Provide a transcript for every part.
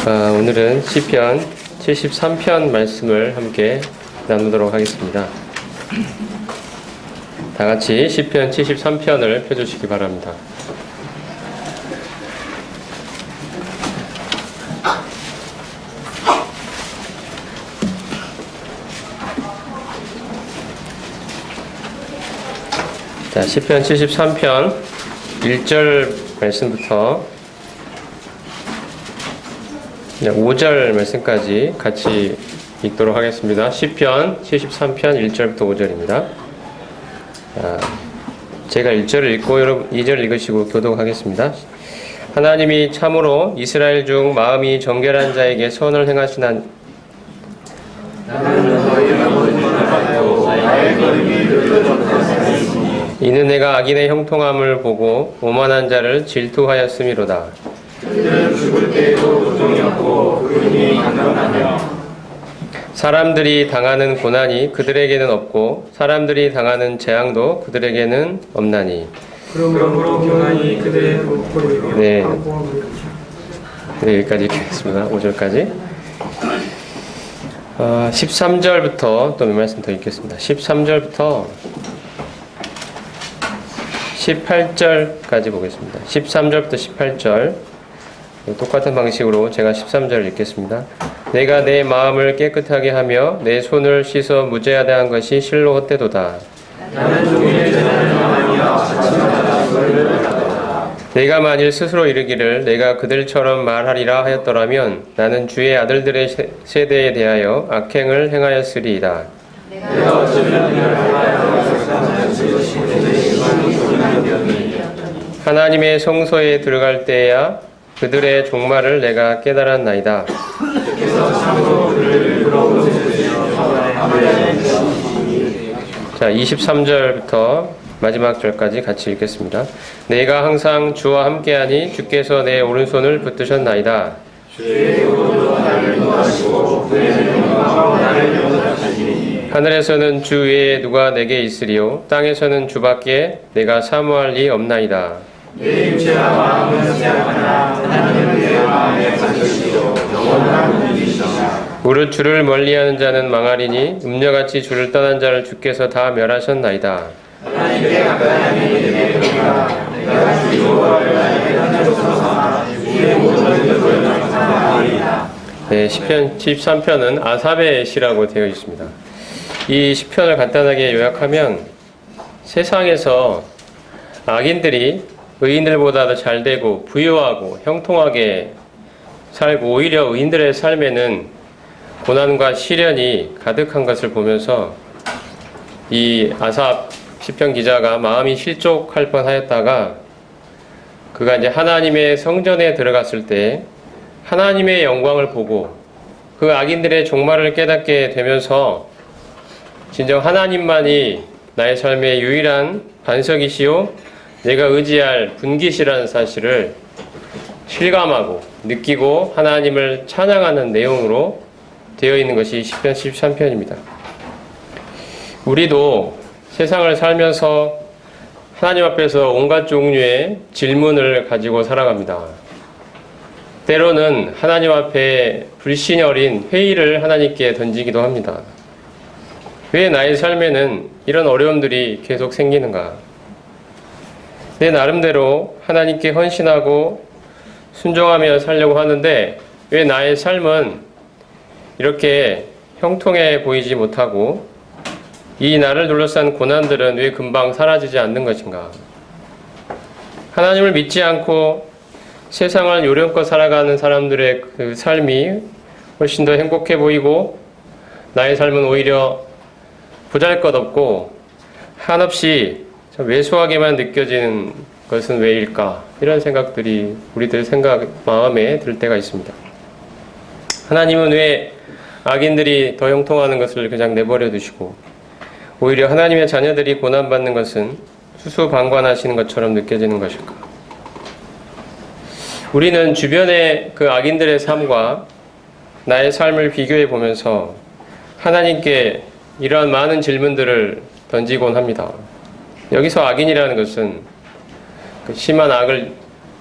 오늘은 시편 73편 말씀을 함께 나누도록 하겠습니다. 다 같이 시편 73편을 펴주시기 바랍니다. 자, 시편 73편 1절 말씀부터 5절 말씀까지 같이 읽도록 하겠습니다. 시편 73편 1절부터 5절입니다. 제가 1절을 읽고 여러분 2절 읽으시고 교독하겠습니다. 하나님이 참으로 이스라엘 중 마음이 정결한 자에게 선을 행하시나 이는 내가 악인의 형통함을 보고 오만한 자를 질투하였음이로다. 그들은 죽을 때에도 고통이 없고 그분이 강건하며 사람들이 당하는 고난이 그들에게는 없고 사람들이 당하는 재앙도 그들에게는 없나니 그러므로 평안이 그들의 목소리로 네, 여기까지 읽겠습니다. 5절까지 13절부터 또 몇 말씀 더 읽겠습니다. 13절부터 18절까지 보겠습니다. 13절부터 18절 똑같은 방식으로 제가 13절을 읽겠습니다. 내가 내 마음을 깨끗하게 하며 내 손을 씻어 무죄하다한 것이 실로 헛되도다. 내가 만일 스스로 이르기를 내가 그들처럼 말하리라 하였더라면 나는 주의 아들들의 세대에 대하여 악행을 행하였으리이다. 내가 하나님의 성소에 들어갈 때야 그들의 종말을 내가 깨달았나이다. 자, 23절부터 마지막 절까지 같이 읽겠습니다. 내가 항상 주와 함께하니 주께서 내 오른손을 붙드셨나이다. 하늘에서는 주 외에 누가 내게 있으리요 땅에서는 주밖에 내가 사모할 리 없나이다. 내 육체와 마음은 시약하나 하나님은 내 마음에 가시시오 영원한 분이시라. 무릇 주를 멀리하는 자는 망하리니 음녀같이 주를 떠난 자를 주께서 다 멸하셨나이다. 하나님께 가까이 하니 내게 평가 내가 주 여호와를 나에게 하나로서 주의 모든 것을 감사하리이다. 네, 시편 13편은 아삽의 시라고 되어 있습니다. 이 시편을 간단하게 요약하면 세상에서 악인들이 의인들보다 더 잘되고 부유하고 형통하게 살고 오히려 의인들의 삶에는 고난과 시련이 가득한 것을 보면서 이 아삽 시편 기자가 마음이 실족할 뻔하였다가 그가 이제 하나님의 성전에 들어갔을 때 하나님의 영광을 보고 그 악인들의 종말을 깨닫게 되면서 진정 하나님만이 나의 삶의 유일한 반석이시요 내가 의지할 분깃이라는 사실을 실감하고 느끼고 하나님을 찬양하는 내용으로 되어 있는 것이 시편 13편입니다. 우리도 세상을 살면서 하나님 앞에서 온갖 종류의 질문을 가지고 살아갑니다. 때로는 하나님 앞에 불신이 어린 회의를 하나님께 던지기도 합니다. 왜 나의 삶에는 이런 어려움들이 계속 생기는가? 내 나름대로 하나님께 헌신하고 순종하며 살려고 하는데 왜 나의 삶은 이렇게 형통해 보이지 못하고 이 나를 둘러싼 고난들은 왜 금방 사라지지 않는 것인가? 하나님을 믿지 않고 세상을 요령껏 살아가는 사람들의 그 삶이 훨씬 더 행복해 보이고 나의 삶은 오히려 보잘것없고 한없이 왜소하게만 느껴지는 것은 왜일까? 이런 생각들이 우리들 마음에 들 때가 있습니다. 하나님은 왜 악인들이 더 형통하는 것을 그냥 내버려 두시고 오히려 하나님의 자녀들이 고난받는 것은 수수방관하시는 것처럼 느껴지는 것일까? 우리는 주변의 그 악인들의 삶과 나의 삶을 비교해 보면서 하나님께 이러한 많은 질문들을 던지곤 합니다. 여기서 악인이라는 것은 그 심한 악을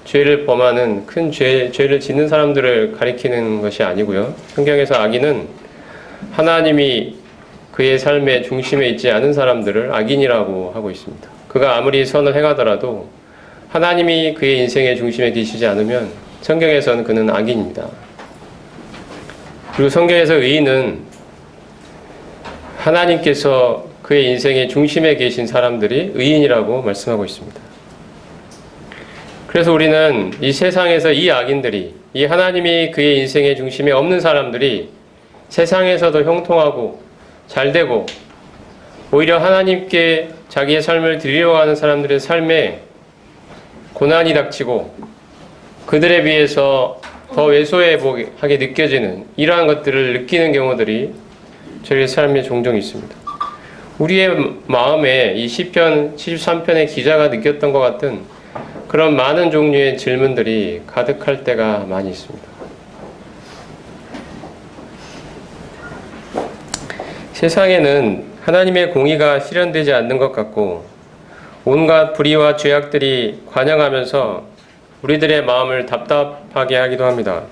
죄를 범하는 큰 죄를 짓는 사람들을 가리키는 것이 아니고요. 성경에서 악인은 하나님이 그의 삶의 중심에 있지 않은 사람들을 악인이라고 하고 있습니다. 그가 아무리 선을 행하더라도 하나님이 그의 인생의 중심에 계시지 않으면 성경에서는 그는 악인입니다. 그리고 성경에서 의인은 하나님께서 그의 인생의 중심에 계신 사람들이 의인이라고 말씀하고 있습니다. 그래서 우리는 이 세상에서 이 악인들이, 이 하나님이 그의 인생의 중심에 없는 사람들이 세상에서도 형통하고 잘되고 오히려 하나님께 자기의 삶을 드리려고 하는 사람들의 삶에 고난이 닥치고 그들에 비해서 더 왜소하게 느껴지는 이러한 것들을 느끼는 경우들이 저희의 삶에 종종 있습니다. 우리의 마음에 이 시편 73편의 기자가 느꼈던 것 같은 그런 많은 종류의 질문들이 가득할 때가 많이 있습니다. 세상에는 하나님의 공의가 실현되지 않는 것 같고 온갖 불의와 죄악들이 관영하면서 우리들의 마음을 답답하게 하기도 합니다.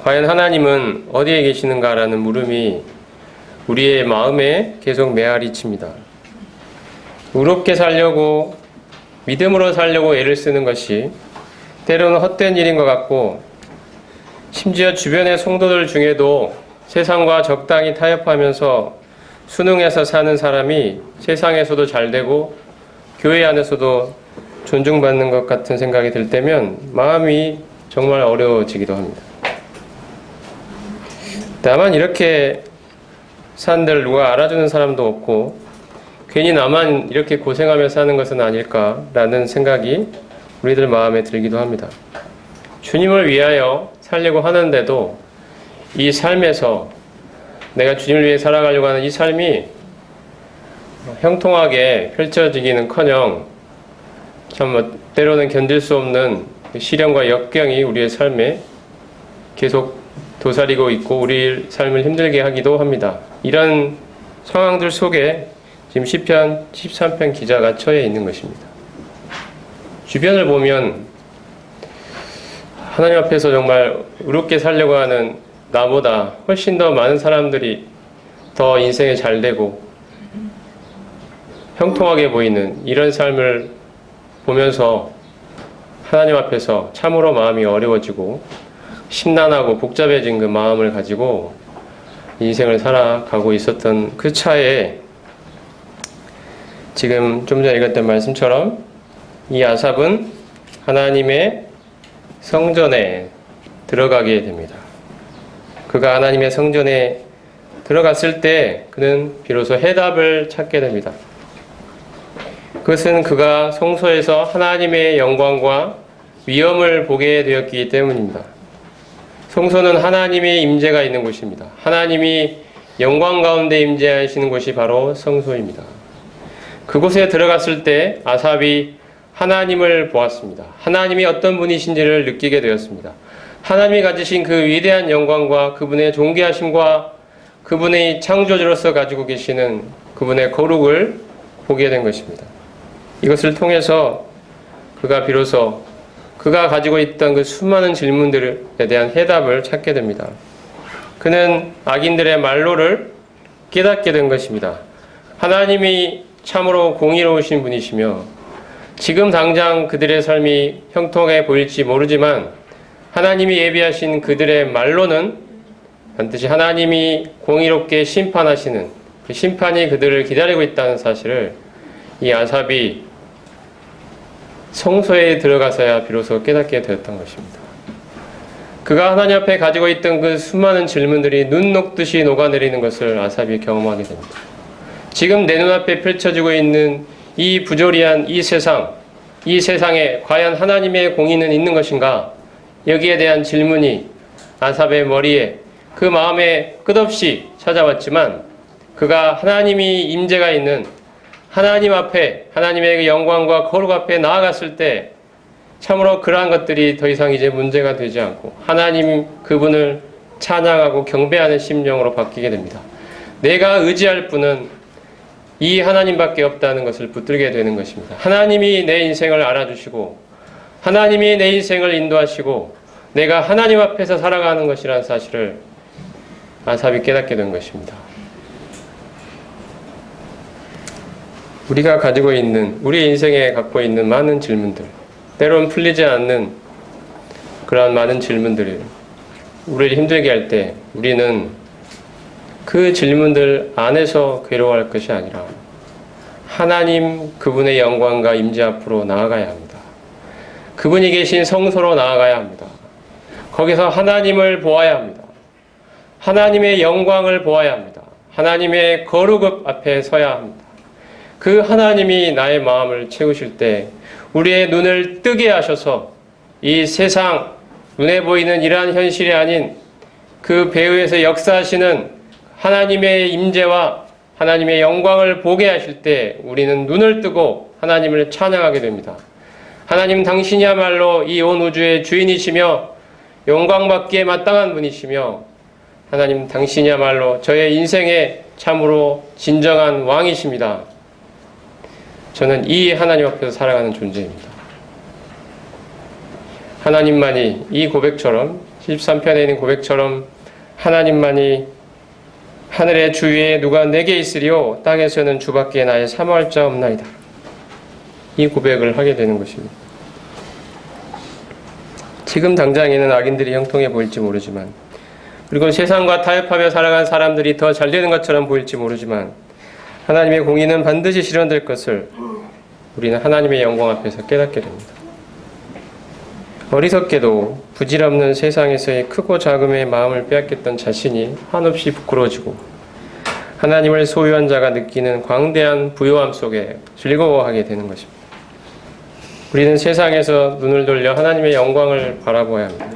과연 하나님은 어디에 계시는가라는 물음이 우리의 마음에 계속 메아리 칩니다. 의롭게 살려고 믿음으로 살려고 애를 쓰는 것이 때로는 헛된 일인 것 같고 심지어 주변의 성도들 중에도 세상과 적당히 타협하면서 순응해서 사는 사람이 세상에서도 잘되고 교회 안에서도 존중받는 것 같은 생각이 들 때면 마음이 정말 어려워지기도 합니다. 나만 이렇게 산들 누가 알아주는 사람도 없고 괜히 나만 이렇게 고생하며 사는 것은 아닐까라는 생각이 우리들 마음에 들기도 합니다. 주님을 위하여 살려고 하는데도 이 삶에서 내가 주님을 위해 살아가려고 하는 이 삶이 형통하게 펼쳐지기는커녕 참 때로는 견딜 수 없는 시련과 역경이 우리의 삶에 계속 도사리고 있고 우리 삶을 힘들게 하기도 합니다. 이런 상황들 속에 지금 시편 13편 기자가 처해 있는 것입니다. 주변을 보면 하나님 앞에서 정말 의롭게 살려고 하는 나보다 훨씬 더 많은 사람들이 더 인생에 잘되고 형통하게 보이는 이런 삶을 보면서 하나님 앞에서 참으로 마음이 어려워지고 심란하고 복잡해진 그 마음을 가지고 인생을 살아가고 있었던 그 차에 지금 좀 전에 읽었던 말씀처럼 이 아삽은 하나님의 성전에 들어가게 됩니다. 그가 하나님의 성전에 들어갔을 때 그는 비로소 해답을 찾게 됩니다. 그것은 그가 성소에서 하나님의 영광과 위엄을 보게 되었기 때문입니다. 성소는 하나님의 임재가 있는 곳입니다. 하나님이 영광 가운데 임재하시는 곳이 바로 성소입니다. 그곳에 들어갔을 때 아삽이 하나님을 보았습니다. 하나님이 어떤 분이신지를 느끼게 되었습니다. 하나님이 가지신 그 위대한 영광과 그분의 존귀하심과 그분의 창조주로서 가지고 계시는 그분의 거룩을 보게 된 것입니다. 이것을 통해서 그가 비로소 그가 가지고 있던 그 수많은 질문들에 대한 해답을 찾게 됩니다. 그는 악인들의 말로를 깨닫게 된 것입니다. 하나님이 참으로 공의로우신 분이시며 지금 당장 그들의 삶이 형통해 보일지 모르지만 하나님이 예비하신 그들의 말로는 반드시 하나님이 공의롭게 심판하시는 그 심판이 그들을 기다리고 있다는 사실을 이 아삽이 성소에 들어가서야 비로소 깨닫게 되었던 것입니다. 그가 하나님 앞에 가지고 있던 그 수많은 질문들이 눈 녹듯이 녹아내리는 것을 아삽이 경험하게 됩니다. 지금 내 눈앞에 펼쳐지고 있는 이 부조리한 이 세상에 과연 하나님의 공의는 있는 것인가? 여기에 대한 질문이 아삽의 머리에 그 마음에 끝없이 찾아왔지만 그가 하나님이 임재가 있는 하나님 앞에 하나님의 그 영광과 거룩 앞에 나아갔을 때 참으로 그러한 것들이 더 이상 이제 문제가 되지 않고 하나님 그분을 찬양하고 경배하는 심령으로 바뀌게 됩니다. 내가 의지할 분은 이 하나님밖에 없다는 것을 붙들게 되는 것입니다. 하나님이 내 인생을 알아주시고 하나님이 내 인생을 인도하시고 내가 하나님 앞에서 살아가는 것이라는 사실을 아삽이 깨닫게 된 것입니다. 우리가 가지고 있는, 우리 인생에 갖고 있는 많은 질문들, 때로는 풀리지 않는 그러한 많은 질문들을 우리를 힘들게 할 때 우리는 그 질문들 안에서 괴로워할 것이 아니라 하나님 그분의 영광과 임재 앞으로 나아가야 합니다. 그분이 계신 성소로 나아가야 합니다. 거기서 하나님을 보아야 합니다. 하나님의 영광을 보아야 합니다. 하나님의 거룩 앞에 서야 합니다. 그 하나님이 나의 마음을 채우실 때 우리의 눈을 뜨게 하셔서 이 세상 눈에 보이는 이러한 현실이 아닌 그 배후에서 역사하시는 하나님의 임재와 하나님의 영광을 보게 하실 때 우리는 눈을 뜨고 하나님을 찬양하게 됩니다. 하나님 당신이야말로 이 온 우주의 주인이시며 영광받기에 마땅한 분이시며 하나님 당신이야말로 저의 인생의 참으로 진정한 왕이십니다. 저는 이 하나님 앞에서 살아가는 존재입니다. 하나님만이 이 고백처럼 73편에 있는 고백처럼 하나님만이 하늘의 주 위에 누가 내게 있으리요 땅에서는 주밖에 나의 사모할 자 없나이다. 이 고백을 하게 되는 것입니다. 지금 당장에는 악인들이 형통해 보일지 모르지만 그리고 세상과 타협하며 살아간 사람들이 더 잘되는 것처럼 보일지 모르지만 하나님의 공의는 반드시 실현될 것을 우리는 하나님의 영광 앞에서 깨닫게 됩니다. 어리석게도 부질없는 세상에서의 크고 작음의 마음을 빼앗겼던 자신이 한없이 부끄러워지고 하나님을 소유한 자가 느끼는 광대한 부요함 속에 즐거워하게 되는 것입니다. 우리는 세상에서 눈을 돌려 하나님의 영광을 바라보아야 합니다.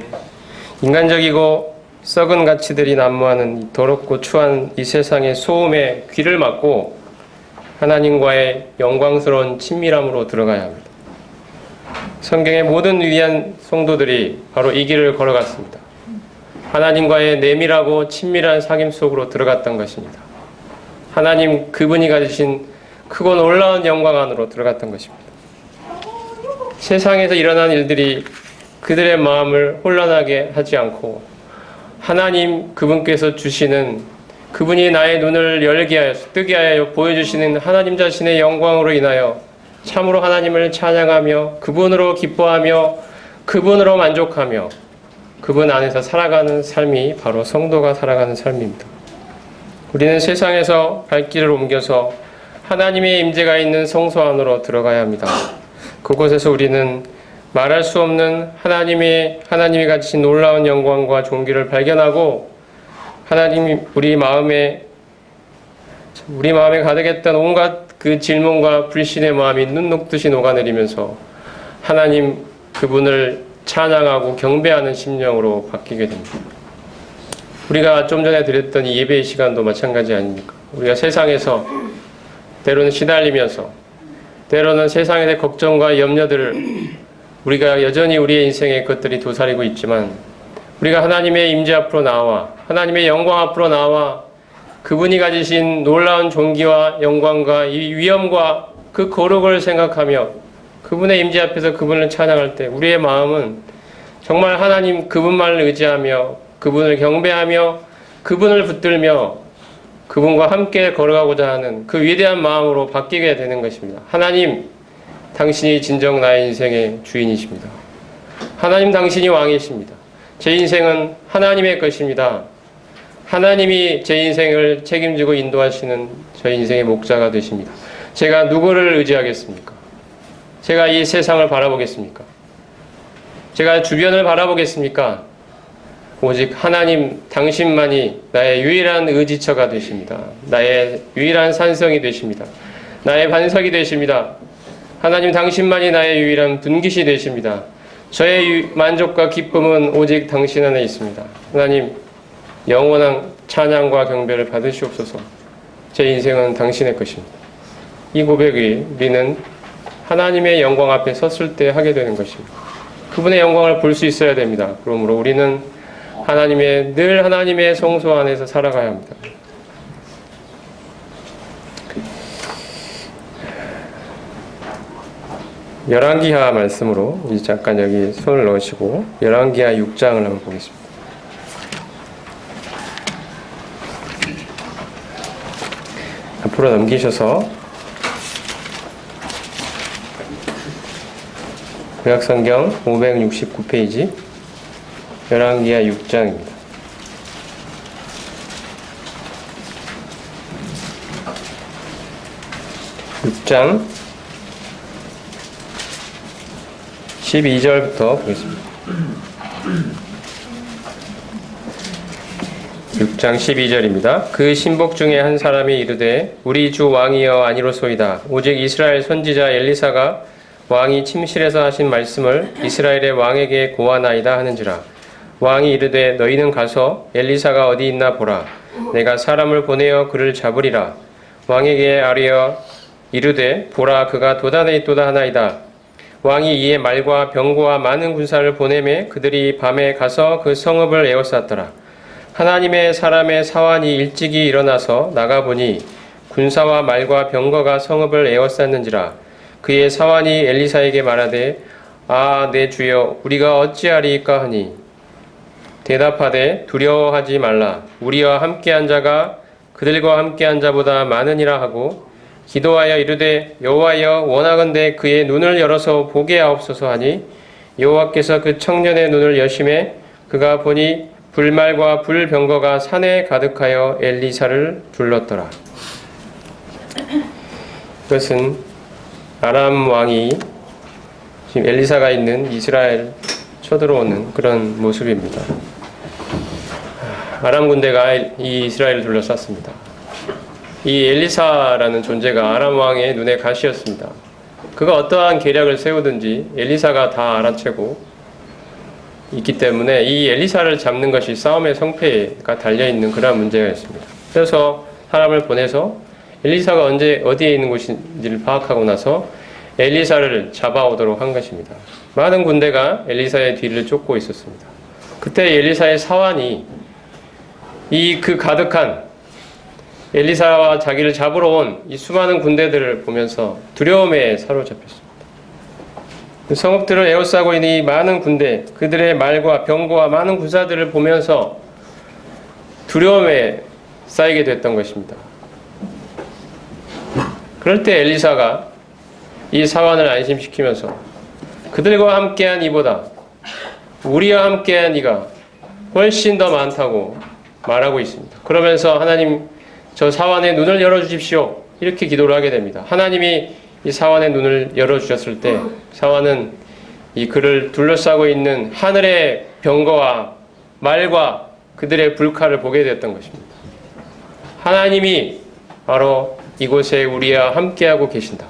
인간적이고 썩은 가치들이 난무하는 더럽고 추한 이 세상의 소음에 귀를 막고 하나님과의 영광스러운 친밀함으로 들어가야 합니다. 성경의 모든 위대한 성도들이 바로 이 길을 걸어갔습니다. 하나님과의 내밀하고 친밀한 사귐 속으로 들어갔던 것입니다. 하나님 그분이 가지신 크고 놀라운 영광 안으로 들어갔던 것입니다. 세상에서 일어난 일들이 그들의 마음을 혼란하게 하지 않고 하나님 그분께서 주시는 그분이 나의 눈을 열게 하여 뜨게 하여 보여주시는 하나님 자신의 영광으로 인하여 참으로 하나님을 찬양하며 그분으로 기뻐하며 그분으로 만족하며 그분 안에서 살아가는 삶이 바로 성도가 살아가는 삶입니다. 우리는 세상에서 발길을 옮겨서 하나님의 임재가 있는 성소 안으로 들어가야 합니다. 그곳에서 우리는 말할 수 없는 하나님이 가지신 놀라운 영광과 존귀를 발견하고 하나님이 우리 마음에 가득했던 온갖 그 질문과 불신의 마음이 눈 녹듯이 녹아내리면서 하나님 그분을 찬양하고 경배하는 심령으로 바뀌게 됩니다. 우리가 좀 전에 드렸던 이 예배의 시간도 마찬가지 아닙니까? 우리가 세상에서 때로는 시달리면서 때로는 세상의 걱정과 염려들을 우리가 여전히 우리의 인생에 그것들이 도사리고 있지만 우리가 하나님의 임재 앞으로 나와 하나님의 영광 앞으로 나와 그분이 가지신 놀라운 존귀와 영광과 이 위엄과 그 거룩을 생각하며 그분의 임재 앞에서 그분을 찬양할 때 우리의 마음은 정말 하나님 그분만을 의지하며 그분을 경배하며 그분을 붙들며 그분과 함께 걸어가고자 하는 그 위대한 마음으로 바뀌게 되는 것입니다. 하나님, 당신이 진정 나의 인생의 주인이십니다. 하나님 당신이 왕이십니다. 제 인생은 하나님의 것입니다. 하나님이 제 인생을 책임지고 인도하시는 저 인생의 목자가 되십니다. 제가 누구를 의지하겠습니까? 제가 이 세상을 바라보겠습니까? 제가 주변을 바라보겠습니까? 오직 하나님 당신만이 나의 유일한 의지처가 되십니다. 나의 유일한 산성이 되십니다. 나의 반석이 되십니다. 하나님 당신만이 나의 유일한 분깃이 되십니다. 저의 만족과 기쁨은 오직 당신 안에 있습니다. 하나님 영원한 찬양과 경배를 받으시옵소서. 제 인생은 당신의 것입니다. 이 고백이 우리는 하나님의 영광 앞에 섰을 때 하게 되는 것입니다. 그분의 영광을 볼 수 있어야 됩니다. 그러므로 우리는 늘 하나님의 성소 안에서 살아가야 합니다. 열왕기하 말씀으로 이제 잠깐 여기 손을 넣으시고 열왕기하 6장을 한번 보겠습니다. 앞으로 넘기셔서 구약성경 569페이지 열왕기하 6장입니다. 6장 12절부터 보겠습니다. 6장 12절입니다. 그 신복 중에 한 사람이 이르되 우리 주 왕이여 아니로소이다. 오직 이스라엘 선지자 엘리사가 왕이 침실에서 하신 말씀을 이스라엘의 왕에게 고하나이다 하는지라. 왕이 이르되 너희는 가서 엘리사가 어디 있나 보라. 내가 사람을 보내어 그를 잡으리라. 왕에게 아뢰어 이르되 보라 그가 도단에 있도다 하나이다. 왕이 이에 말과 병거와 많은 군사를 보내매 그들이 밤에 가서 그 성읍을 에워쌌더라. 하나님의 사람의 사환이 일찍이 일어나서 나가보니 군사와 말과 병거가 성읍을 에워쌌는지라. 그의 사환이 엘리사에게 말하되 아 내 주여 우리가 어찌하리이까 하니 대답하되 두려워하지 말라. 우리와 함께한 자가 그들과 함께한 자보다 많으니라 하고 기도하여 이르되 여호와여 원하건대 그의 눈을 열어서 보게 하옵소서 하니 여호와께서 그 청년의 눈을 여심해 그가 보니 불말과 불병거가 산에 가득하여 엘리사를 둘렀더라. 이것은 아람 왕이 지금 엘리사가 있는 이스라엘 쳐들어오는 그런 모습입니다. 아람 군대가 이 이스라엘을 둘러쌌습니다. 이 엘리사라는 존재가 아람 왕의 눈에 가시였습니다. 그가 어떠한 계략을 세우든지 엘리사가 다 알아채고 있기 때문에 이 엘리사를 잡는 것이 싸움의 성패가 달려있는 그러한 문제가 있습니다. 그래서 사람을 보내서 엘리사가 어디에 있는 곳인지를 파악하고 나서 엘리사를 잡아오도록 한 것입니다. 많은 군대가 엘리사의 뒤를 쫓고 있었습니다. 그때 엘리사의 사환이 그 가득한 엘리사와 자기를 잡으러 온 이 수많은 군대들을 보면서 두려움에 사로잡혔습니다. 그 성읍들을 에워싸고 있는 이 많은 군대, 그들의 말과 병거와 많은 군사들을 보면서 두려움에 쌓이게 됐던 것입니다. 그럴 때 엘리사가 이 사환을 안심시키면서 그들과 함께한 이보다 우리와 함께한 이가 훨씬 더 많다고 말하고 있습니다. 그러면서 하나님 저 사환의 눈을 열어주십시오. 이렇게 기도를 하게 됩니다. 하나님이 이 사환의 눈을 열어주셨을 때 사환은 이 그를 둘러싸고 있는 하늘의 병거와 말과 그들의 불칼을 보게 되었던 것입니다. 하나님이 바로 이곳에 우리와 함께하고 계신다.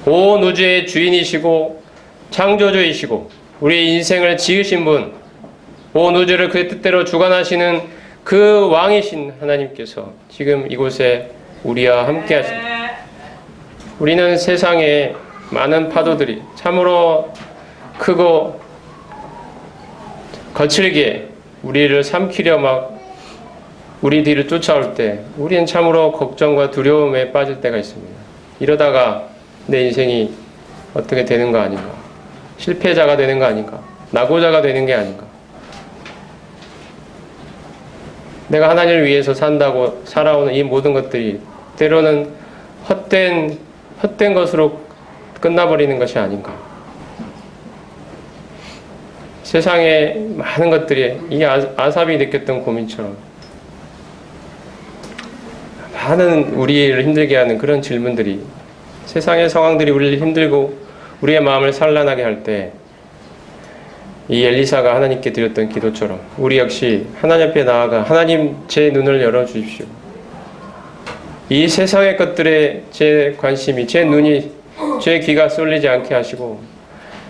온 우주의 주인이시고 창조주이시고 우리의 인생을 지으신 분, 온 우주를 그의 뜻대로 주관하시는 그 왕이신 하나님께서 지금 이곳에 우리와 함께 하신다. 우리는 세상에 많은 파도들이 참으로 크고 거칠게 우리를 삼키려 막 우리 뒤를 쫓아올 때 우리는 참으로 걱정과 두려움에 빠질 때가 있습니다. 이러다가 내 인생이 어떻게 되는 거 아닌가, 실패자가 되는 거 아닌가, 낙오자가 되는 게 아닌가, 내가 하나님을 위해서 산다고 살아오는 이 모든 것들이 때로는 헛된 것으로 끝나버리는 것이 아닌가. 세상의 많은 것들이 이 아삽이 느꼈던 고민처럼 많은 우리를 힘들게 하는 그런 질문들이, 세상의 상황들이 우리를 힘들고 우리의 마음을 산란하게 할 때 이 엘리사가 하나님께 드렸던 기도처럼 우리 역시 하나님 앞에 나아가 하나님 제 눈을 열어주십시오. 이 세상의 것들에 제 관심이, 제 눈이, 제 귀가 쏠리지 않게 하시고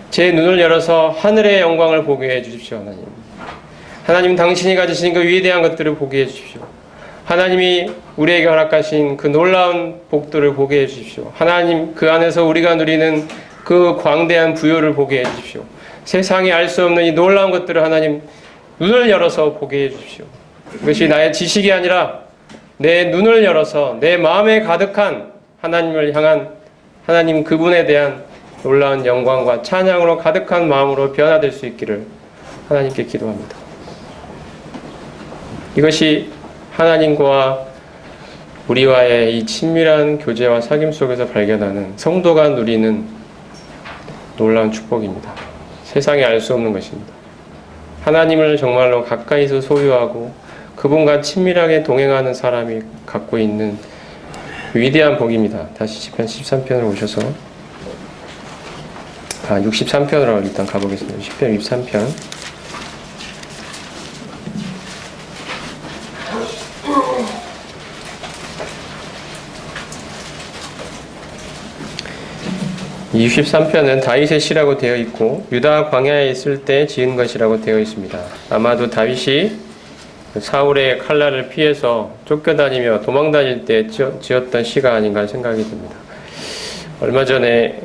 제 눈을 열어서 하늘의 영광을 보게 해주십시오. 하나님, 하나님 당신이 가지신 그 위대한 것들을 보게 해주십시오. 하나님이 우리에게 허락하신 그 놀라운 복들을 보게 해주십시오. 하나님 그 안에서 우리가 누리는 그 광대한 부요를 보게 해주십시오. 세상이 알 수 없는 이 놀라운 것들을 하나님 눈을 열어서 보게 해주십시오. 그것이 나의 지식이 아니라 내 눈을 열어서 내 마음에 가득한 하나님을 향한, 하나님 그분에 대한 놀라운 영광과 찬양으로 가득한 마음으로 변화될 수 있기를 하나님께 기도합니다. 이것이 하나님과 우리와의 이 친밀한 교제와 사귐 속에서 발견하는 성도가 누리는 놀라운 축복입니다. 세상에 알 수 없는 것입니다. 하나님을 정말로 가까이서 소유하고 그분과 친밀하게 동행하는 사람이 갖고 있는 위대한 복입니다. 다시 시편 13편으로 오셔서 63편으로 일단 가보겠습니다. 시편 63편. 이 63편은 다윗의 시라고 되어 있고 유다 광야에 있을 때 지은 것이라고 되어 있습니다. 아마도 다윗이 사울의 칼날을 피해서 쫓겨다니며 도망다닐 때 지었던 시가 아닌가 생각이 듭니다. 얼마 전에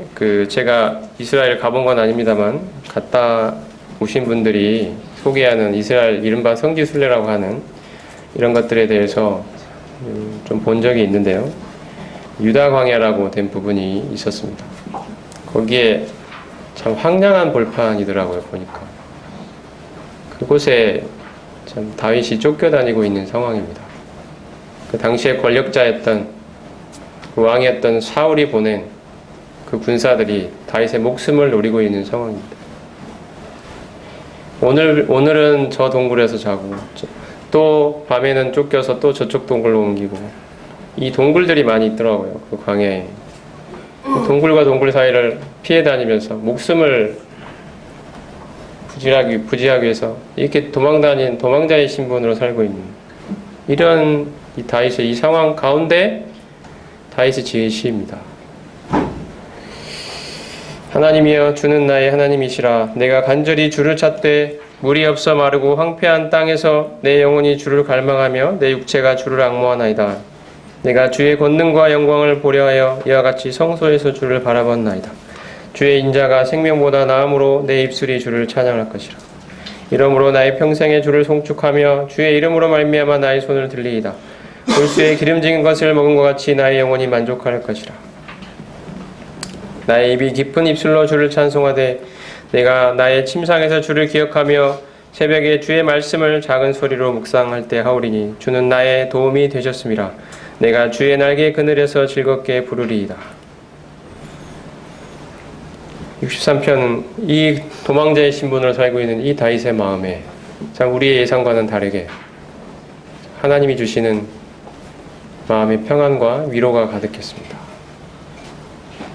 제가 이스라엘 가본 건 아닙니다만 갔다 오신 분들이 소개하는 이스라엘 이른바 성지순례라고 하는 이런 것들에 대해서 좀 본 적이 있는데요. 유다 광야라고 된 부분이 있었습니다. 거기에 참 황량한 벌판이더라고요, 보니까. 그곳에 참 다윗이 쫓겨다니고 있는 상황입니다. 그 당시에 권력자였던 그 왕이었던 사울이 보낸 그 군사들이 다윗의 목숨을 노리고 있는 상황입니다. 오늘은 저 동굴에서 자고 또 밤에는 쫓겨서 또 저쪽 동굴로 옮기고 이 동굴들이 많이 있더라고요, 그 광야에. 동굴과 동굴 사이를 피해 다니면서 목숨을 부지하기 위해서 이렇게 도망다닌 도망자의 신분으로 살고 있는 이런 이 다윗의 이 상황 가운데 다윗이 지은 시입니다. 하나님이여 주는 나의 하나님이시라. 내가 간절히 주를 찾되 물이 없어 마르고 황폐한 땅에서 내 영혼이 주를 갈망하며 내 육체가 주를 앙모하나이다. 내가 주의 권능과 영광을 보려 하여 이와 같이 성소에서 주를 바라봤나이다. 주의 인자가 생명보다 나음으로 내 입술이 주를 찬양할 것이라. 이러므로 나의 평생에 주를 송축하며 주의 이름으로 말미암아 나의 손을 들리이다. 골수에 기름진 것을 먹은 것 같이 나의 영혼이 만족할 것이라. 나의 입이 깊은 입술로 주를 찬송하되 내가 나의 침상에서 주를 기억하며 새벽에 주의 말씀을 작은 소리로 묵상할 때 하오리니 주는 나의 도움이 되셨음이라. 내가 주의 날개 그늘에서 즐겁게 부르리이다. 63편은 이 도망자의 신분으로 살고 있는 이 다윗의 마음에 참 우리의 예상과는 다르게 하나님이 주시는 마음의 평안과 위로가 가득했습니다.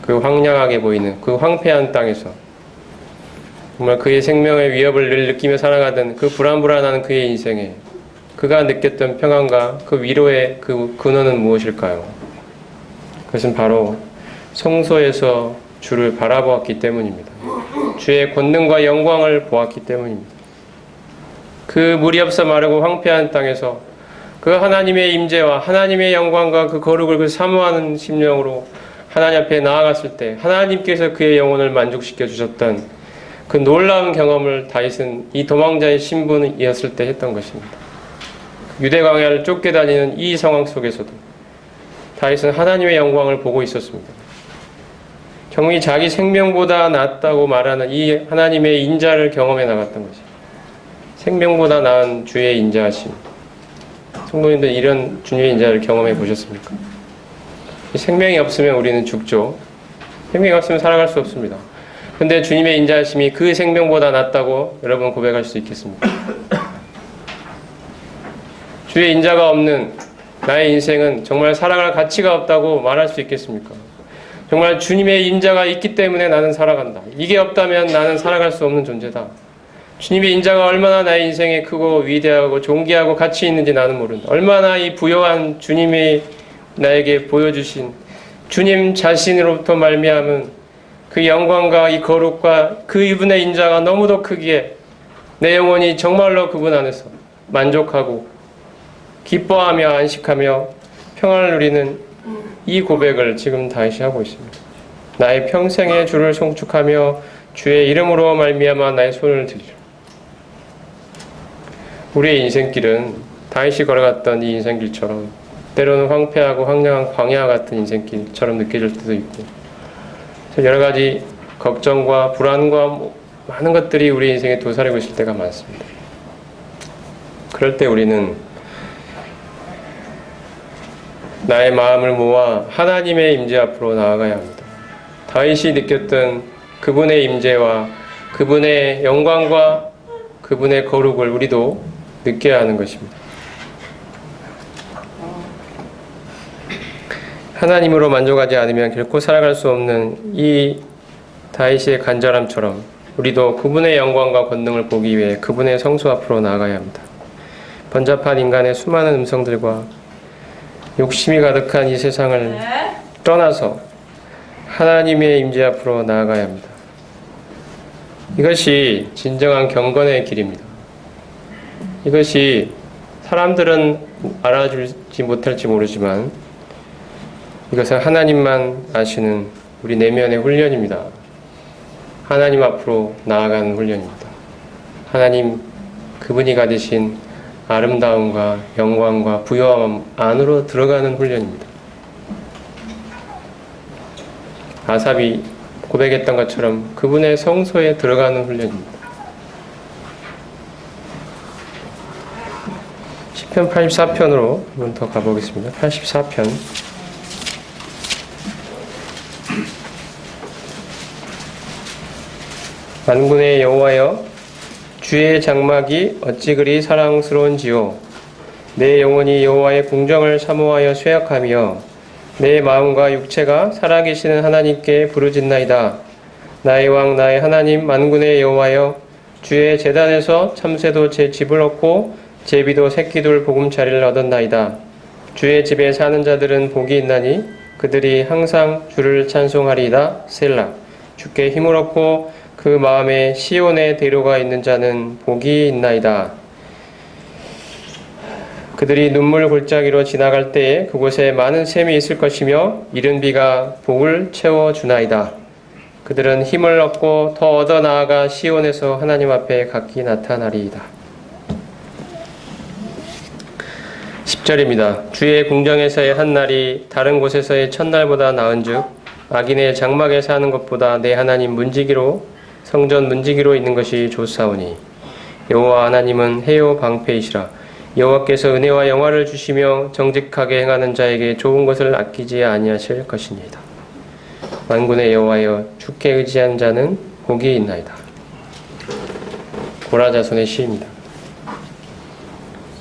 그 황량하게 보이는 그 황폐한 땅에서 정말 그의 생명의 위협을 늘 느끼며 살아가던 그 불안불안한 그의 인생에 그가 느꼈던 평안과 그 위로의 그 근원은 무엇일까요? 그것은 바로 성소에서 주를 바라보았기 때문입니다. 주의 권능과 영광을 보았기 때문입니다. 그 물이 없어 마르고 황폐한 땅에서 그 하나님의 임재와 하나님의 영광과 그 거룩을 그 사모하는 심령으로 하나님 앞에 나아갔을 때 하나님께서 그의 영혼을 만족시켜 주셨던 그 놀라운 경험을 다윗은 이 도망자의 신분이었을 때 했던 것입니다. 유대 광야를 쫓게 다니는 이 상황 속에서도 다윗은 하나님의 영광을 보고 있었습니다. 정말 자기 생명보다 낫다고 말하는 이 하나님의 인자를 경험해 나갔던 것이 생명보다 나은 주의 인자하심. 성도님들 이런 주님의 인자를 경험해 보셨습니까? 생명이 없으면 우리는 죽죠. 생명이 없으면 살아갈 수 없습니다. 근데 주님의 인자하심이 그 생명보다 낫다고 여러분 고백할 수 있겠습니까? 주의 인자가 없는 나의 인생은 정말 살아갈 가치가 없다고 말할 수 있겠습니까? 정말 주님의 인자가 있기 때문에 나는 살아간다. 이게 없다면 나는 살아갈 수 없는 존재다. 주님의 인자가 얼마나 나의 인생에 크고 위대하고 존귀하고 가치 있는지 나는 모른다. 얼마나 이 부요한 주님이 나에게 보여주신 주님 자신으로부터 말미암은 그 영광과 이 거룩과 그 이분의 인자가 너무도 크기에 내 영혼이 정말로 그분 안에서 만족하고 기뻐하며 안식하며 평안을 누리는 이 고백을 지금 다윗이 하고 있습니다. 나의 평생에 주를 송축하며 주의 이름으로 말미암아 나의 손을 들이라. 우리의 인생길은 다윗이 걸어갔던 이 인생길처럼 때로는 황폐하고 황량한 광야 같은 인생길처럼 느껴질 때도 있고 여러 가지 걱정과 불안과 많은 것들이 우리 인생에 도사리고 있을 때가 많습니다. 그럴 때 우리는 나의 마음을 모아 하나님의 임재 앞으로 나아가야 합니다. 다윗이 느꼈던 그분의 임재와 그분의 영광과 그분의 거룩을 우리도 느껴야 하는 것입니다. 하나님으로 만족하지 않으면 결코 살아갈 수 없는 이 다윗의 간절함처럼 우리도 그분의 영광과 권능을 보기 위해 그분의 성소 앞으로 나아가야 합니다. 번잡한 인간의 수많은 음성들과 욕심이 가득한 이 세상을 떠나서 하나님의 임재 앞으로 나아가야 합니다. 이것이 진정한 경건의 길입니다. 이것이 사람들은 알아주지 못할지 모르지만 이것은 하나님만 아시는 우리 내면의 훈련입니다. 하나님 앞으로 나아가는 훈련입니다. 하나님 그분이 가지신 아름다움과 영광과 부요함 안으로 들어가는 훈련입니다. 아삽이 고백했던 것처럼 그분의 성소에 들어가는 훈련입니다. 시편 84편으로 한번 더 가보겠습니다. 84편. 만군의 여호와여, 주의 장막이 어찌 그리 사랑스러운지요. 내 영혼이 여호와의 궁정을 사모하여 쇠약하며 내 마음과 육체가 살아계시는 하나님께 부르짖나이다. 나의 왕 나의 하나님 만군의 여호와여, 주의 제단에서 참새도 제 집을 얻고 제비도 새끼둘 보금자리를 얻었나이다. 주의 집에 사는 자들은 복이 있나니 그들이 항상 주를 찬송하리이다. 셀라. 주께 힘을 얻고 그 마음에 시온의 대로가 있는 자는 복이 있나이다. 그들이 눈물 골짜기로 지나갈 때에 그곳에 많은 샘이 있을 것이며 이른 비가 복을 채워주나이다. 그들은 힘을 얻고 더 얻어 나아가 시온에서 하나님 앞에 각기 나타나리이다. 10절입니다. 주의 궁정에서의 한 날이 다른 곳에서의 첫날보다 나은즉 악인의 장막에 사는 것보다 내 하나님 문지기로 성전 문지기로 있는 것이 좋사오니 여호와 하나님은 해요 방패이시라. 여호와께서 은혜와 영화를 주시며 정직하게 행하는 자에게 좋은 것을 아끼지 아니하실 것이니이다. 만군의 여호와여, 주께 의지한 자는 복이 있나이다. 고라자손의 시입니다.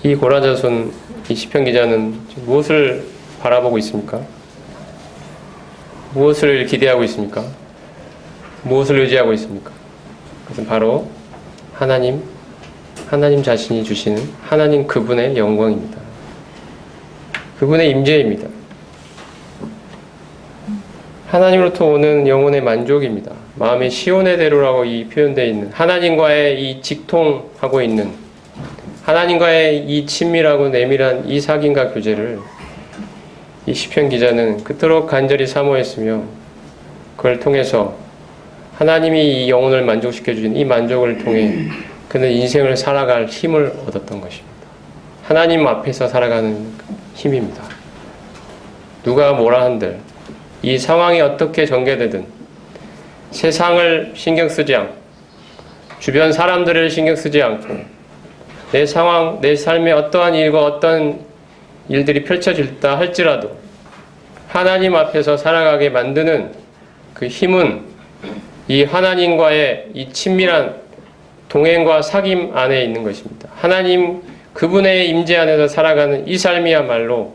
이 고라자손, 이 시편 기자는 무엇을 바라보고 있습니까? 무엇을 기대하고 있습니까? 무엇을 의지하고 있습니까? 그것은 바로 하나님 자신이 주시는 하나님 그분의 영광입니다. 그분의 임재입니다. 하나님으로부터 오는 영혼의 만족입니다. 마음의 시온의 대로라고 이 표현되어 있는 하나님과의 이 직통하고 있는 하나님과의 이 친밀하고 내밀한 이 사귐과 교제를 이 시편 기자는 그토록 간절히 사모했으며 그걸 통해서 하나님이 이 영혼을 만족시켜 주신 이 만족을 통해 그는 인생을 살아갈 힘을 얻었던 것입니다. 하나님 앞에서 살아가는 힘입니다. 누가 뭐라 한들 이 상황이 어떻게 전개되든 세상을 신경 쓰지 않고 주변 사람들을 신경 쓰지 않고 내 상황, 내 삶에 어떠한 일과 어떤 일들이 펼쳐질다 할지라도 하나님 앞에서 살아가게 만드는 그 힘은 이 하나님과의 이 친밀한 동행과 사귐 안에 있는 것입니다. 하나님 그분의 임재 안에서 살아가는 이 삶이야말로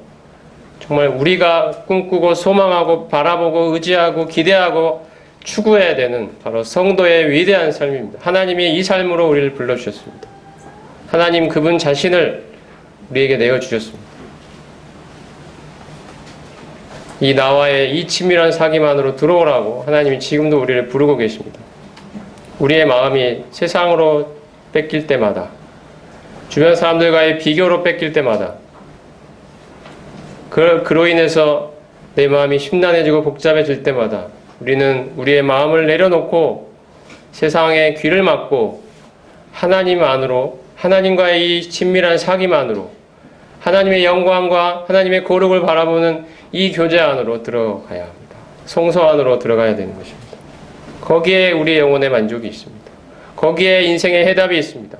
정말 우리가 꿈꾸고 소망하고 바라보고 의지하고 기대하고 추구해야 되는 바로 성도의 위대한 삶입니다. 하나님이 이 삶으로 우리를 불러주셨습니다. 하나님 그분 자신을 우리에게 내어주셨습니다. 이 나와의 이 친밀한 사귐 안으로 들어오라고 하나님이 지금도 우리를 부르고 계십니다. 우리의 마음이 세상으로 뺏길 때마다 주변 사람들과의 비교로 뺏길 때마다 그로 인해서 내 마음이 심란해지고 복잡해질 때마다 우리는 우리의 마음을 내려놓고 세상에 귀를 막고 하나님 안으로 하나님과의 이 친밀한 사귐 안으로 하나님의 영광과 하나님의 거룩을 바라보는 이 교제 안으로 들어가야 합니다. 성소 안으로 들어가야 되는 것입니다. 거기에 우리 영혼의 만족이 있습니다. 거기에 인생의 해답이 있습니다.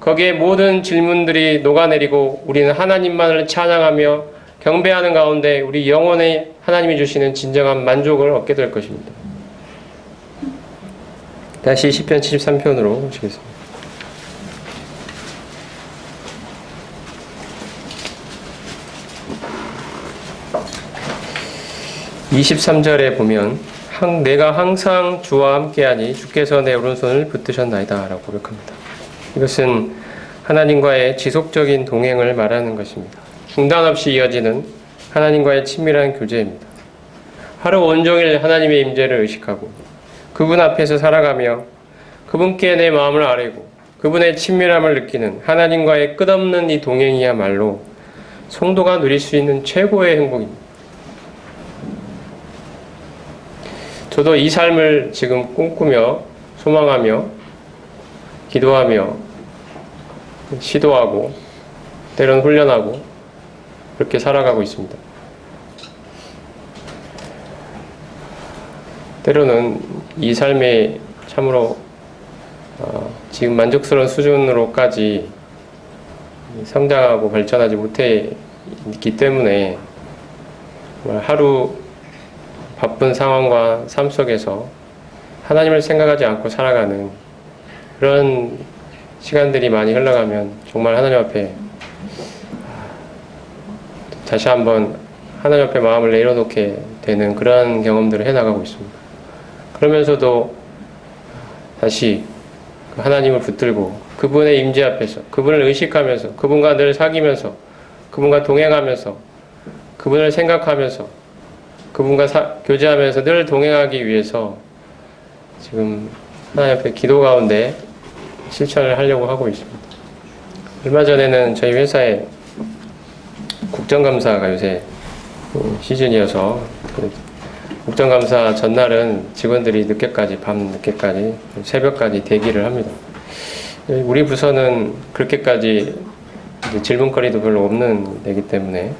거기에 모든 질문들이 녹아내리고 우리는 하나님만을 찬양하며 경배하는 가운데 우리 영혼에 하나님이 주시는 진정한 만족을 얻게 될 것입니다. 다시 시편 73편으로 오시겠습니다. 23절에 보면 내가 항상 주와 함께하니 주께서 내 오른손을 붙드셨나이다 라고 고백합니다. 이것은 하나님과의 지속적인 동행을 말하는 것입니다. 중단 없이 이어지는 하나님과의 친밀한 교제입니다. 하루 온종일 하나님의 임재를 의식하고 그분 앞에서 살아가며 그분께 내 마음을 아뢰고 그분의 친밀함을 느끼는 하나님과의 끝없는 이 동행이야말로 성도가 누릴 수 있는 최고의 행복입니다. 저도 이 삶을 지금 꿈꾸며 소망하며 기도하며 시도하고 때로는 훈련하고 그렇게 살아가고 있습니다. 때로는 이 삶에 참으로 지금 만족스러운 수준으로까지 성장하고 발전하지 못했기 때문에 하루 바쁜 상황과 삶 속에서 하나님을 생각하지 않고 살아가는 그런 시간들이 많이 흘러가면 정말 하나님 앞에 다시 한번 하나님 앞에 마음을 내려놓게 되는 그런 경험들을 해나가고 있습니다. 그러면서도 다시 하나님을 붙들고 그분의 임재 앞에서 그분을 의식하면서 그분과 늘 사귀면서 그분과 동행하면서 그분을 생각하면서 그분과 교제하면서 늘 동행하기 위해서 지금 하나님 앞에 기도 가운데 실천을 하려고 하고 있습니다. 얼마 전에는 저희 회사에 국정감사가 요새 시즌이어서 국정감사 전날은 직원들이 늦게까지 밤 늦게까지 새벽까지 대기를 합니다. 우리 부서는 그렇게까지 질문거리도 별로 없는 데기 때문에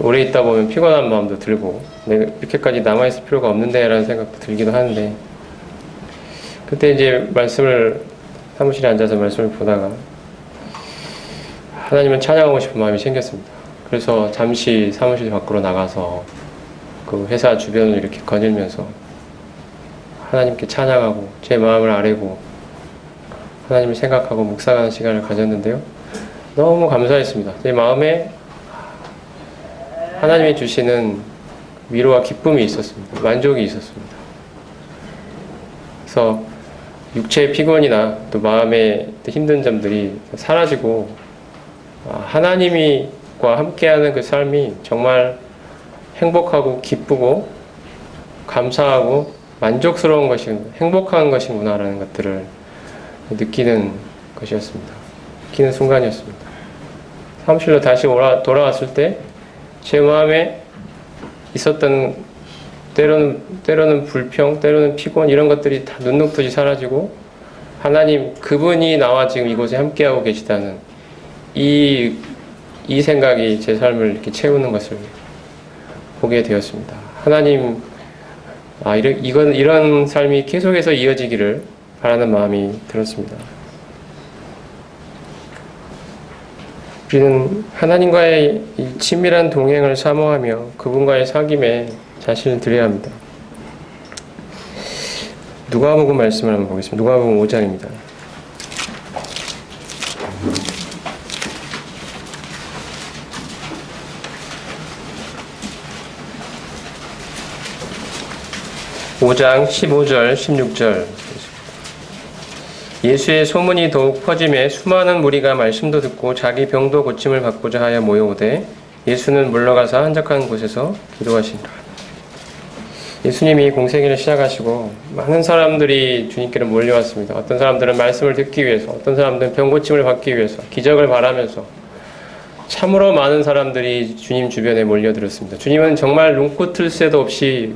오래 있다 보면 피곤한 마음도 들고 내가 이렇게까지 남아있을 필요가 없는데 라는 생각도 들기도 하는데 그때 이제 사무실에 앉아서 말씀을 보다가 하나님을 찬양하고 싶은 마음이 생겼습니다. 그래서 잠시 사무실 밖으로 나가서 그 회사 주변을 이렇게 거닐면서 하나님께 찬양하고 제 마음을 아뢰고 하나님을 생각하고 묵상하는 시간을 가졌는데요. 너무 감사했습니다. 제 마음에 하나님이 주시는 위로와 기쁨이 있었습니다. 만족이 있었습니다. 그래서 육체의 피곤이나 또 마음의 힘든 점들이 사라지고 하나님과 함께하는 그 삶이 정말 행복하고 기쁘고 감사하고 만족스러운 것이구나, 행복한 것이구나라는 것들을 느끼는 것이었습니다. 느끼는 순간이었습니다. 사무실로 다시 돌아왔을 때 제 마음에 있었던 때로는 불평, 때로는 피곤 이런 것들이 다 눈녹듯이 사라지고 하나님 그분이 나와 지금 이곳에 함께하고 계시다는 이 생각이 제 삶을 이렇게 채우는 것을 보게 되었습니다. 하나님 이런 삶이 계속해서 이어지기를 바라는 마음이 들었습니다. 우리는 하나님과의 이 친밀한 동행을 사모하며 그분과의 사귐에 자신을 드려야 합니다. 누가복음 말씀을 한번 보겠습니다. 누가복음 5장입니다. (5장) 15절 16절 예수의 소문이 더욱 퍼짐에 수많은 무리가 말씀도 듣고 자기 병도 고침을 받고자 하여 모여오되 예수는 물러가서 한적한 곳에서 기도하시니라. 예수님이 공생애를 시작하시고 많은 사람들이 주님께로 몰려왔습니다. 어떤 사람들은 말씀을 듣기 위해서, 어떤 사람들은 병 고침을 받기 위해서, 기적을 바라면서 참으로 많은 사람들이 주님 주변에 몰려들었습니다. 주님은 정말 눈꽃을 새도 없이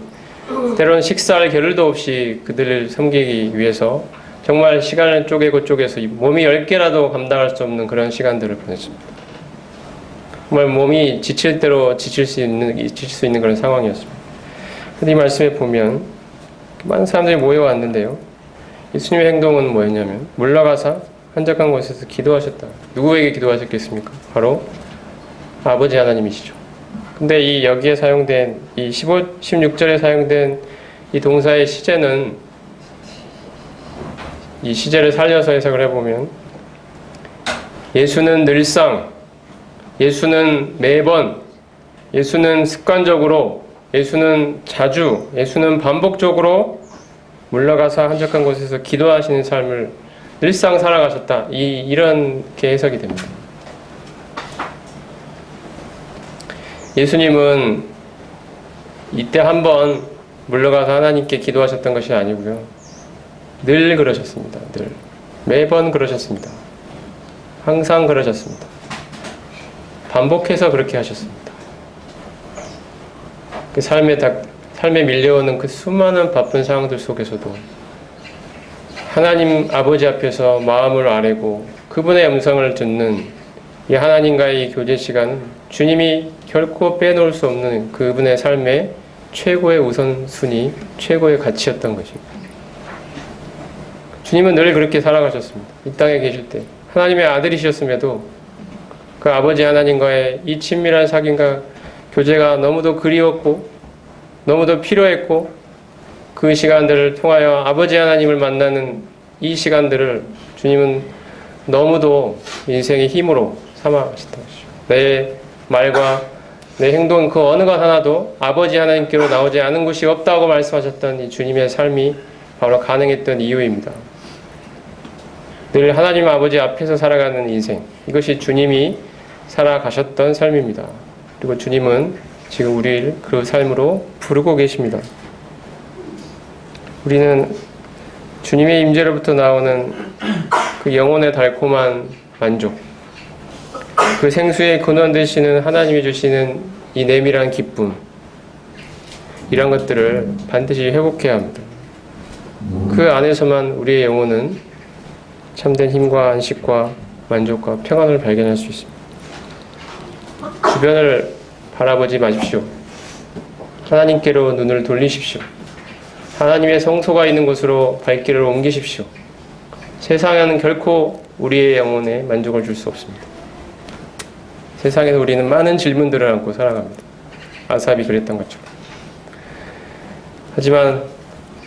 때로는 식사할 겨를도 없이 그들을 섬기기 위해서 정말 시간을 쪼개서 몸이 10개라도 감당할 수 없는 그런 시간들을 보냈습니다. 정말 몸이 지칠 대로 지칠 수 있는 그런 상황이었습니다. 근데 이 말씀에 보면 많은 사람들이 모여왔는데요. 예수님의 행동은 뭐였냐면 물러가서 한적한 곳에서 기도하셨다. 누구에게 기도하셨겠습니까? 바로 아버지 하나님이시죠. 근데 이 여기에 사용된 이 16절에 사용된 이 동사의 시제는 이 시제를 살려서 해석을 해보면 예수는 늘상, 예수는 매번, 예수는 습관적으로, 예수는 자주, 예수는 반복적으로 물러가서 한적한 곳에서 기도하시는 삶을 늘상 살아가셨다. 이렇게 해석이 됩니다. 예수님은 이때 한번 물러가서 하나님께 기도하셨던 것이 아니고요. 늘 그러셨습니다. 늘. 매번 그러셨습니다. 항상 그러셨습니다. 반복해서 그렇게 하셨습니다. 그 삶에 밀려오는 그 수많은 바쁜 상황들 속에서도 하나님 아버지 앞에서 마음을 아뢰고 그분의 음성을 듣는 이 하나님과의 이 교제 시간은 주님이 결코 빼놓을 수 없는 그분의 삶의 최고의 우선순위, 최고의 가치였던 것입니다. 주님은 늘 그렇게 살아가셨습니다. 이 땅에 계실 때 하나님의 아들이셨음에도 그 아버지 하나님과의 이 친밀한 사귐과 교제가 너무도 그리웠고 너무도 필요했고 그 시간들을 통하여 아버지 하나님을 만나는 이 시간들을 주님은 너무도 인생의 힘으로 삼아가셨던 것이죠. 내 말과 내 행동 그 어느 것 하나도 아버지 하나님께로 나오지 않은 곳이 없다고 말씀하셨던 이 주님의 삶이 바로 가능했던 이유입니다. 늘 하나님 아버지 앞에서 살아가는 인생, 이것이 주님이 살아가셨던 삶입니다. 그리고 주님은 지금 우리를 그 삶으로 부르고 계십니다. 우리는 주님의 임재로부터 나오는 그 영혼의 달콤한 만족, 그 생수의 근원 되시는 하나님이 주시는 이 내밀한 기쁨, 이런 것들을 반드시 회복해야 합니다. 그 안에서만 우리의 영혼은 참된 힘과 안식과 만족과 평안을 발견할 수 있습니다. 주변을 바라보지 마십시오. 하나님께로 눈을 돌리십시오. 하나님의 성소가 있는 곳으로 발길을 옮기십시오. 세상에는 결코 우리의 영혼에 만족을 줄 수 없습니다. 세상에서 우리는 많은 질문들을 안고 살아갑니다. 아삽이 그랬던 것처럼. 하지만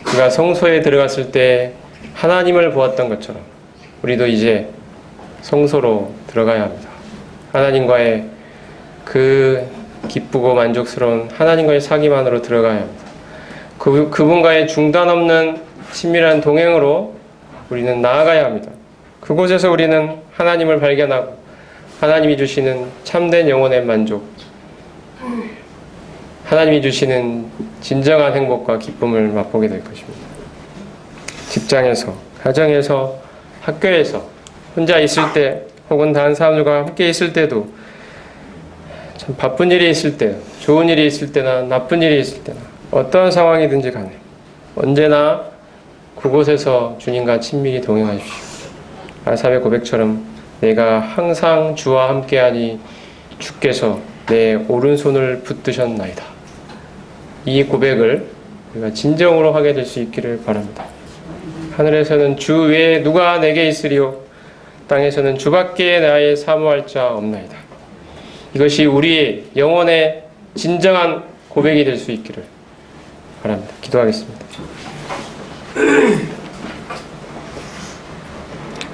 그가 성소에 들어갔을 때 하나님을 보았던 것처럼 우리도 이제 성소로 들어가야 합니다. 하나님과의 그 기쁘고 만족스러운 하나님과의 사귐 안으로 들어가야 합니다. 그분과의 중단 없는 친밀한 동행으로 우리는 나아가야 합니다. 그곳에서 우리는 하나님을 발견하고 하나님이 주시는 참된 영혼의 만족, 하나님이 주시는 진정한 행복과 기쁨을 맛보게 될 것입니다. 직장에서, 가정에서, 학교에서, 혼자 있을 때 혹은 다른 사람들과 함께 있을 때도 참 바쁜 일이 있을 때, 좋은 일이 있을 때나 나쁜 일이 있을 때나 어떠한 상황이든지 간에 언제나 그곳에서 주님과 친밀히 동행하십시오. 아삽의 고백처럼 내가 항상 주와 함께하니 주께서 내 오른손을 붙드셨나이다. 이 고백을 우리가 진정으로 하게 될 수 있기를 바랍니다. 하늘에서는 주 외에 누가 내게 있으리요 땅에서는 주밖에 나의 사모할 자 없나이다. 이것이 우리의 영혼의 진정한 고백이 될 수 있기를 바랍니다. 기도하겠습니다.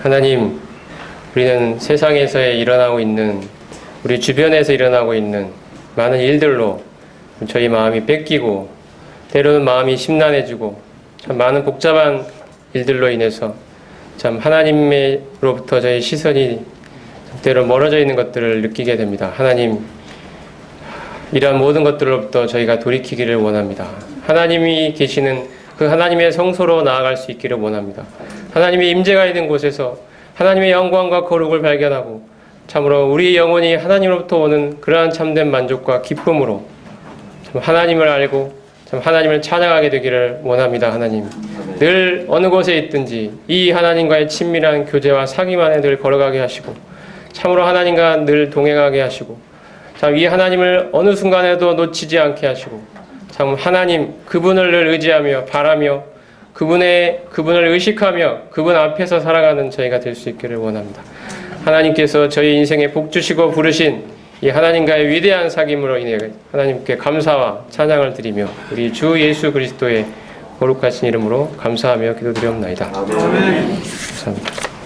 하나님, 우리는 세상에서 일어나고 있는, 우리 주변에서 일어나고 있는 많은 일들로 저희 마음이 뺏기고 때로는 마음이 심란해지고 참 많은 복잡한 일들로 인해서 참 하나님으로부터 저희 시선이 때로 멀어져 있는 것들을 느끼게 됩니다. 하나님, 이러한 모든 것들로부터 저희가 돌이키기를 원합니다. 하나님이 계시는 그 하나님의 성소로 나아갈 수 있기를 원합니다. 하나님의 임재가 있는 곳에서 하나님의 영광과 거룩을 발견하고 참으로 우리 영혼이 하나님으로부터 오는 그러한 참된 만족과 기쁨으로 참 하나님을 알고 참 하나님을 찬양하게 되기를 원합니다. 하나님, 늘 어느 곳에 있든지 이 하나님과의 친밀한 교제와 사귐 안에 늘 걸어가게 하시고 참으로 하나님과 늘 동행하게 하시고 참 이 하나님을 어느 순간에도 놓치지 않게 하시고 참 하나님 그분을 늘 의지하며 바라며 그분을 의식하며 그분 앞에서 살아가는 저희가 될 수 있기를 원합니다. 하나님께서 저희 인생에 복 주시고 부르신 이 하나님과의 위대한 사귐으로 인해 하나님께 감사와 찬양을 드리며 우리 주 예수 그리스도의 거룩하신 이름으로 감사하며 기도드리옵나이다. 아멘. 감사합니다.